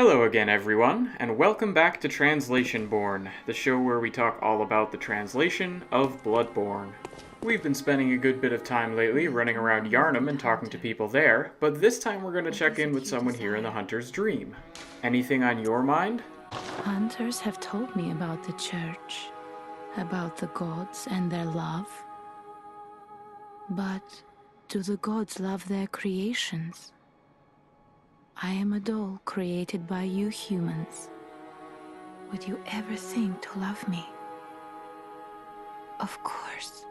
Hello again, everyone, and welcome back to Translationborne, the show where we talk all about the translation of Bloodborne. We've been spending a good bit of time lately running around Yharnam and talking to people there, but this time we're going to check in with someone here in the Hunter's Dream. Anything on your mind? Hunters have told me about the church, about the gods and their love. But do the gods love their creations? I am a doll created by you humans. Would you ever think to love me? Of course.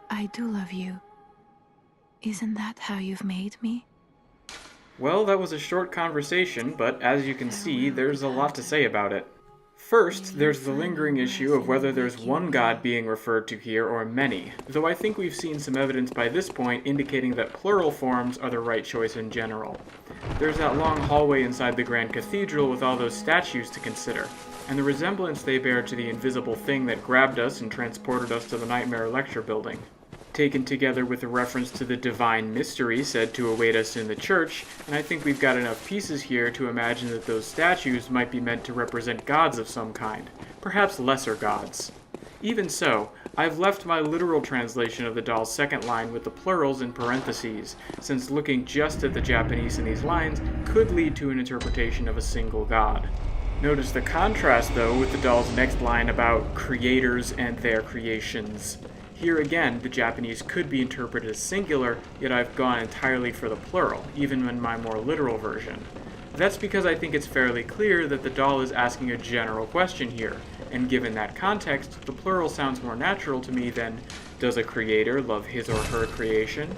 I do love you. Isn't that how you've made me? Well, that was a short conversation, but as you can see, there's a lot to say about it. First, there's the lingering issue of whether there's one god being referred to here or many, though I think we've seen some evidence by this point indicating that plural forms are the right choice in general. There's that long hallway inside the Grand Cathedral with all those statues to consider, and the resemblance they bear to the invisible thing that grabbed us and transported us to the Nightmare Lecture Building. Taken together with a reference to the divine mystery said to await us in the church, and I think we've got enough pieces here to imagine that those statues might be meant to represent gods of some kind, perhaps lesser gods. Even so, I've left my literal translation of the doll's second line with the plurals in parentheses, since looking just at the Japanese in these lines could lead to an interpretation of a single god. Notice the contrast, though, with the doll's next line about creators and their creations. Here again, the Japanese could be interpreted as singular, yet I've gone entirely for the plural, even in my more literal version. That's because I think it's fairly clear that the doll is asking a general question here, and given that context, the plural sounds more natural to me than, does a creator love his or her creation?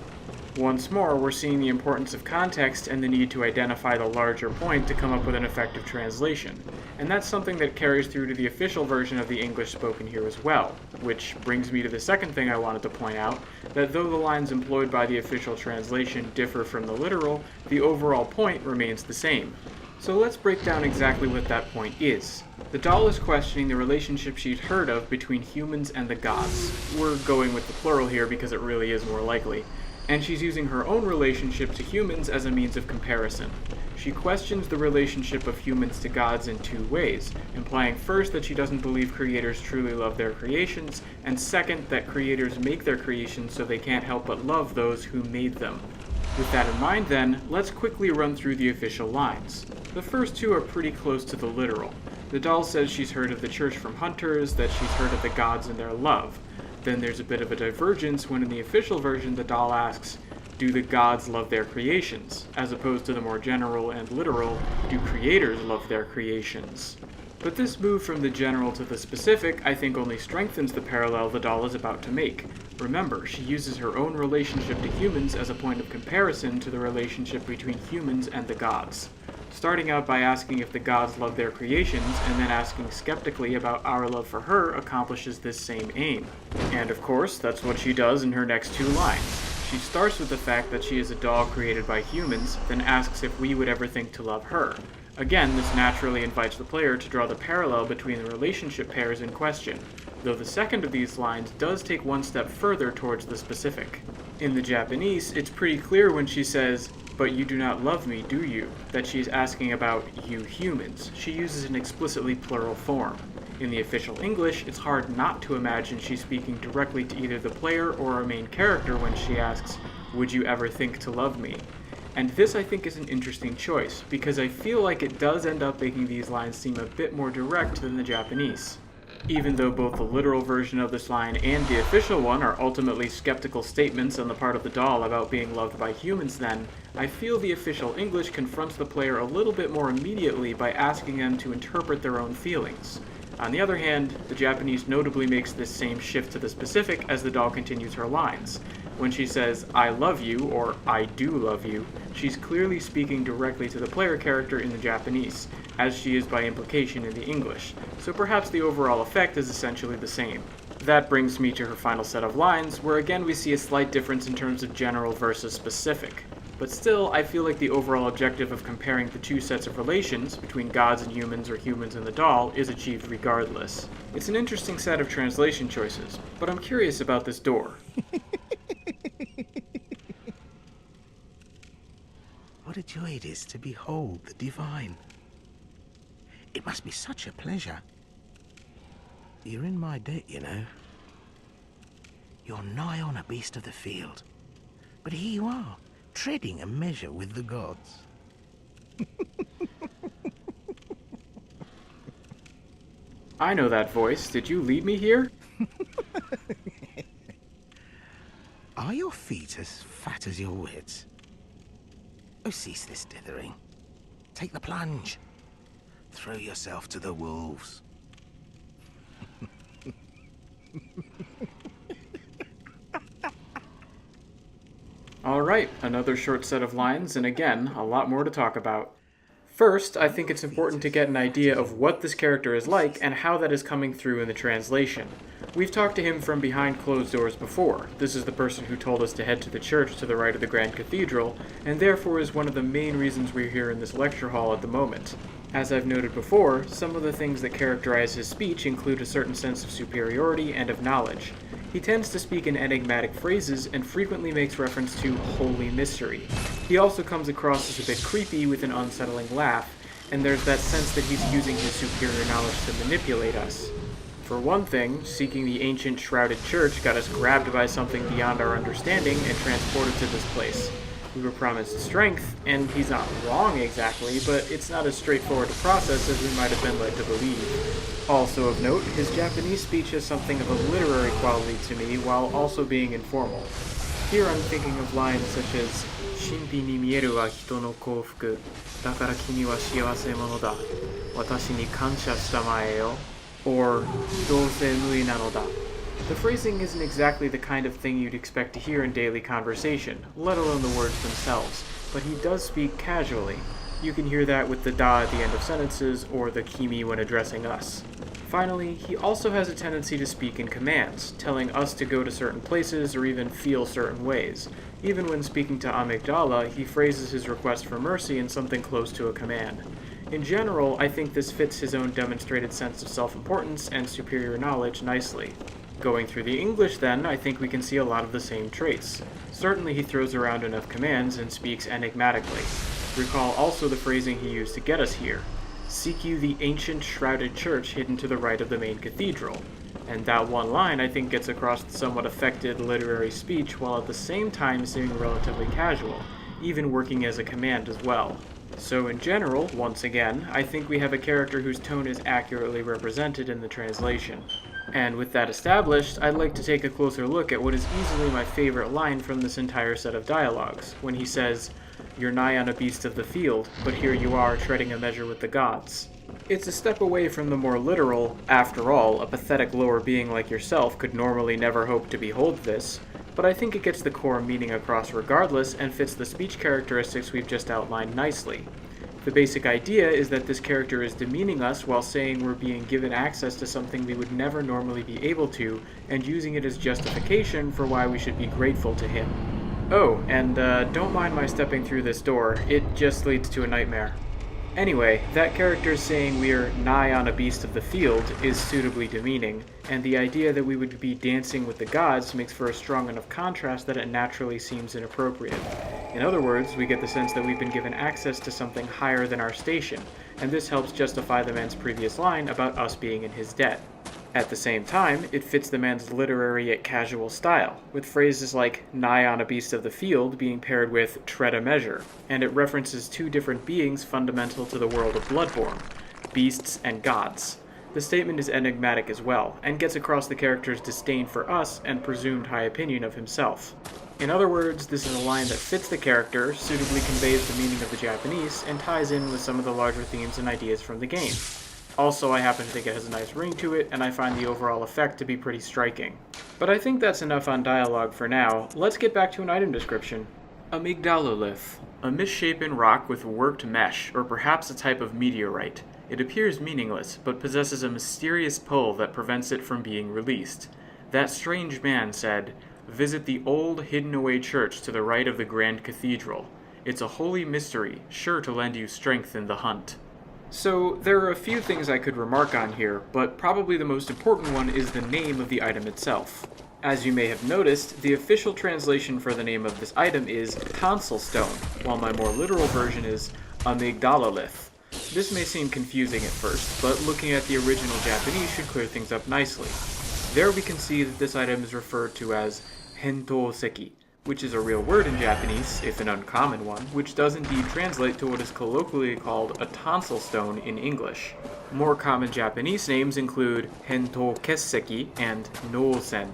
Once more, we're seeing the importance of context and the need to identify the larger point to come up with an effective translation. And that's something that carries through to the official version of the English spoken here as well, which brings me to the second thing I wanted to point out, that though the lines employed by the official translation differ from the literal, the overall point remains the same. So let's break down exactly what that point is. The doll is questioning the relationship she'd heard of between humans and the gods. We're going with the plural here because it really is more likely. And she's using her own relationship to humans as a means of comparison. She questions the relationship of humans to gods in two ways, implying first that she doesn't believe creators truly love their creations, and second that creators make their creations so they can't help but love those who made them. With that in mind then, let's quickly run through the official lines. The first two are pretty close to the literal. The doll says she's heard of the church from hunters, that she's heard of the gods and their love. Then there's a bit of a divergence when in the official version the doll asks, do the gods love their creations? As opposed to the more general and literal, do creators love their creations? But this move from the general to the specific I think only strengthens the parallel the doll is about to make. Remember, she uses her own relationship to humans as a point of comparison to the relationship between humans and the gods. Starting out by asking if the gods love their creations, and then asking skeptically about our love for her accomplishes this same aim. And of course, that's what she does in her next two lines. She starts with the fact that she is a doll created by humans, then asks if we would ever think to love her. Again, this naturally invites the player to draw the parallel between the relationship pairs in question, though the second of these lines does take one step further towards the specific. In the Japanese, it's pretty clear when she says, "But you do not love me, do you?" that she's asking about you humans. She uses an explicitly plural form. In the official English, it's hard not to imagine she's speaking directly to either the player or our main character when she asks, "Would you ever think to love me?" And this I think is an interesting choice, because I feel like it does end up making these lines seem a bit more direct than the Japanese. Even though both the literal version of this line and the official one are ultimately skeptical statements on the part of the doll about being loved by humans then, I feel the official English confronts the player a little bit more immediately by asking them to interpret their own feelings. On the other hand, the Japanese notably makes this same shift to the specific as the doll continues her lines. When she says, "I love you," or "I do love you," she's clearly speaking directly to the player character in the Japanese, as she is by implication in the English, so perhaps the overall effect is essentially the same. That brings me to her final set of lines, where again we see a slight difference in terms of general versus specific. But still, I feel like the overall objective of comparing the two sets of relations, between gods and humans or humans and the doll, is achieved regardless. It's an interesting set of translation choices, but I'm curious about this door. What a joy it is to behold the divine. It must be such a pleasure. You're in my debt, you know. You're nigh on a beast of the field. But here you are, treading a measure with the gods. I know that voice. Did you lead me here? Are your feet as fat as your wits? Oh, cease this dithering. Take the plunge. Throw yourself to the wolves. Alright, another short set of lines, and again, a lot more to talk about. First, I think it's important to get an idea of what this character is like and how that is coming through in the translation. We've talked to him from behind closed doors before. This is the person who told us to head to the church to the right of the Grand Cathedral, and therefore is one of the main reasons we're here in this lecture hall at the moment. As I've noted before, some of the things that characterize his speech include a certain sense of superiority and of knowledge. He tends to speak in enigmatic phrases and frequently makes reference to holy mystery. He also comes across as a bit creepy with an unsettling laugh, and there's that sense that he's using his superior knowledge to manipulate us. For one thing, seeking the ancient shrouded church got us grabbed by something beyond our understanding and transported to this place. We were promised strength, and he's not wrong exactly, but it's not as straightforward a process as we might have been led to believe. Also of note, his Japanese speech has something of a literary quality to me while also being informal. Here I'm thinking of lines such as "Shinpi ni mieru wa hito no koufuku, dakara kimi wa shiawase mono da, watashi ni kansha shita mae yo," or "dousei mui nano da." The phrasing isn't exactly the kind of thing you'd expect to hear in daily conversation, let alone the words themselves, but he does speak casually. You can hear that with the da at the end of sentences, or the kimi when addressing us. Finally, he also has a tendency to speak in commands, telling us to go to certain places or even feel certain ways. Even when speaking to Amygdala, he phrases his request for mercy in something close to a command. In general, I think this fits his own demonstrated sense of self-importance and superior knowledge nicely. Going through the English then, I think we can see a lot of the same traits. Certainly he throws around enough commands and speaks enigmatically. Recall also the phrasing he used to get us here. "Seek you the ancient shrouded church hidden to the right of the main cathedral." And that one line I think gets across the somewhat affected literary speech while at the same time seeming relatively casual, even working as a command as well. So in general, once again, I think we have a character whose tone is accurately represented in the translation. And with that established, I'd like to take a closer look at what is easily my favorite line from this entire set of dialogues, when he says, "You're nigh on a beast of the field, but here you are treading a measure with the gods." It's a step away from the more literal, "After all, a pathetic lower being like yourself could normally never hope to behold this," but I think it gets the core meaning across regardless and fits the speech characteristics we've just outlined nicely. The basic idea is that this character is demeaning us while saying we're being given access to something we would never normally be able to, and using it as justification for why we should be grateful to him. Oh, and don't mind my stepping through this door, it just leads to a nightmare. Anyway, that character saying we're nigh on a beast of the field is suitably demeaning, and the idea that we would be dancing with the gods makes for a strong enough contrast that it naturally seems inappropriate. In other words, we get the sense that we've been given access to something higher than our station, and this helps justify the man's previous line about us being in his debt. At the same time, it fits the man's literary yet casual style, with phrases like "nigh on a beast of the field" being paired with "tread a measure," and it references two different beings fundamental to the world of Bloodborne, beasts and gods. The statement is enigmatic as well, and gets across the character's disdain for us and presumed high opinion of himself. In other words, this is a line that fits the character, suitably conveys the meaning of the Japanese, and ties in with some of the larger themes and ideas from the game. Also, I happen to think it has a nice ring to it, and I find the overall effect to be pretty striking. But I think that's enough on dialogue for now. Let's get back to an item description. Amygdalolith, a misshapen rock with worked mesh, or perhaps a type of meteorite. It appears meaningless, but possesses a mysterious pull that prevents it from being released. That strange man said, "Visit the old, hidden-away church to the right of the Grand Cathedral. It's a holy mystery, sure to lend you strength in the hunt." So, there are a few things I could remark on here, but probably the most important one is the name of the item itself. As you may have noticed, the official translation for the name of this item is Tonsil Stone, while my more literal version is Amygdalolith. This may seem confusing at first, but looking at the original Japanese should clear things up nicely. There we can see that this item is referred to as hento seki, which is a real word in Japanese, if an uncommon one, which does indeed translate to what is colloquially called a tonsil stone in English. More common Japanese names include hento kesseki and noosen,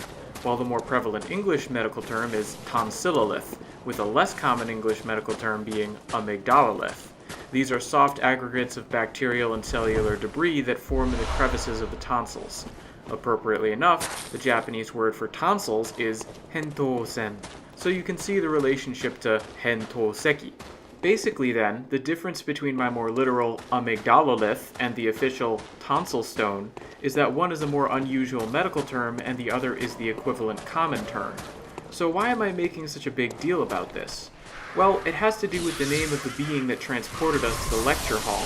while the more prevalent English medical term is tonsillolith, with a less common English medical term being amygdalalith. These are soft aggregates of bacterial and cellular debris that form in the crevices of the tonsils. Appropriately enough, the Japanese word for tonsils is hentosen, so you can see the relationship to hento seki. Basically then, the difference between my more literal amygdalalith and the official tonsil stone is that one is a more unusual medical term and the other is the equivalent common term. So why am I making such a big deal about this? Well, it has to do with the name of the being that transported us to the lecture hall.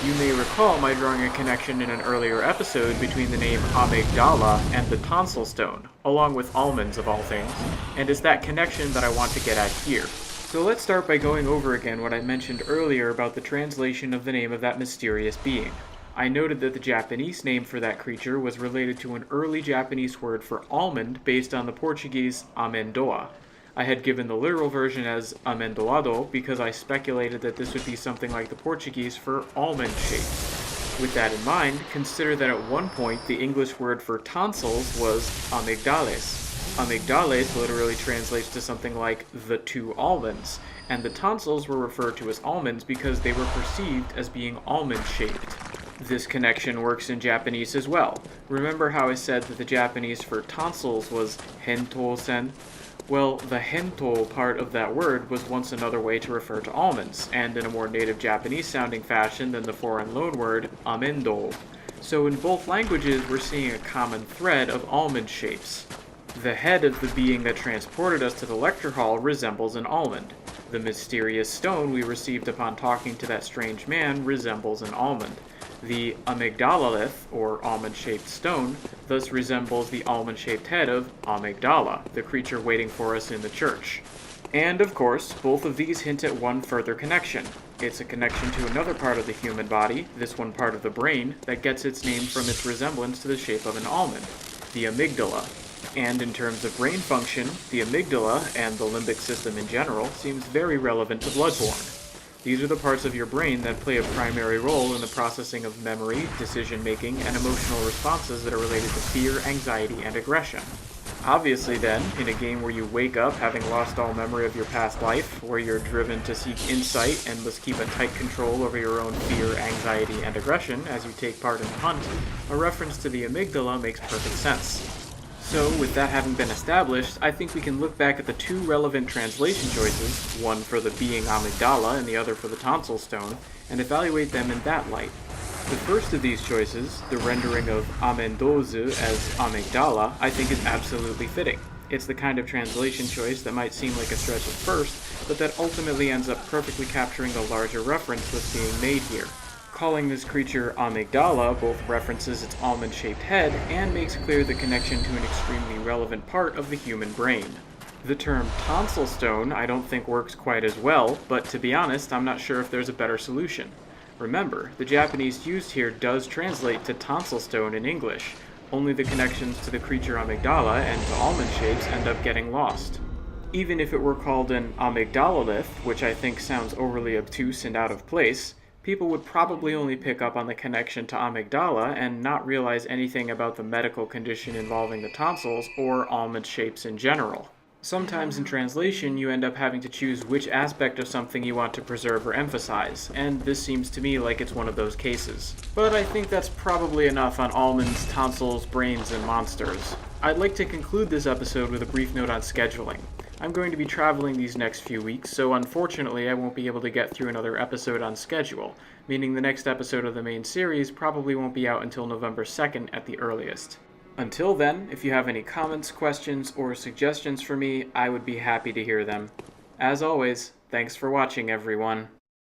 You may recall my drawing a connection in an earlier episode between the name Amygdala and the Tonsil Stone, along with almonds of all things, and it's that connection that I want to get at here. So let's start by going over again what I mentioned earlier about the translation of the name of that mysterious being. I noted that the Japanese name for that creature was related to an early Japanese word for almond based on the Portuguese amendoa. I had given the literal version as amendoado because I speculated that this would be something like the Portuguese for almond shape. With that in mind, consider that at one point the English word for tonsils was amygdales. Amygdales literally translates to something like the two almonds, and the tonsils were referred to as almonds because they were perceived as being almond-shaped. This connection works in Japanese as well. Remember how I said that the Japanese for tonsils was hentosen? Well, the hento part of that word was once another way to refer to almonds, and in a more native Japanese-sounding fashion than the foreign loanword amendo. So in both languages, we're seeing a common thread of almond shapes. The head of the being that transported us to the lecture hall resembles an almond. The mysterious stone we received upon talking to that strange man resembles an almond. The amygdalalith, or almond-shaped stone, thus resembles the almond-shaped head of Amygdala, the creature waiting for us in the church. And, of course, both of these hint at one further connection. It's a connection to another part of the human body, this one part of the brain, that gets its name from its resemblance to the shape of an almond, the amygdala. And in terms of brain function, the amygdala, and the limbic system in general, seems very relevant to Bloodborne. These are the parts of your brain that play a primary role in the processing of memory, decision-making, and emotional responses that are related to fear, anxiety, and aggression. Obviously then, in a game where you wake up having lost all memory of your past life, where you're driven to seek insight and must keep a tight control over your own fear, anxiety, and aggression as you take part in the hunt, a reference to the amygdala makes perfect sense. So, with that having been established, I think we can look back at the two relevant translation choices, one for the being Amygdala and the other for the Tonsil Stone, and evaluate them in that light. The first of these choices, the rendering of amendozu as Amygdala, I think is absolutely fitting. It's the kind of translation choice that might seem like a stretch at first, but that ultimately ends up perfectly capturing the larger reference that's being made here. Calling this creature Amygdala both references its almond-shaped head and makes clear the connection to an extremely relevant part of the human brain. The term tonsil stone I don't think works quite as well, but to be honest, I'm not sure if there's a better solution. Remember, the Japanese used here does translate to tonsil stone in English, only the connections to the creature Amygdala and to almond shapes end up getting lost. Even if it were called an amygdalalith, which I think sounds overly obtuse and out of place, people would probably only pick up on the connection to amygdala and not realize anything about the medical condition involving the tonsils or almond shapes in general. Sometimes in translation, you end up having to choose which aspect of something you want to preserve or emphasize, and this seems to me like it's one of those cases. But I think that's probably enough on almonds, tonsils, brains, and monsters. I'd like to conclude this episode with a brief note on scheduling. I'm going to be traveling these next few weeks, so unfortunately I won't be able to get through another episode on schedule, meaning the next episode of the main series probably won't be out until November 2nd at the earliest. Until then, if you have any comments, questions, or suggestions for me, I would be happy to hear them. As always, thanks for watching, everyone.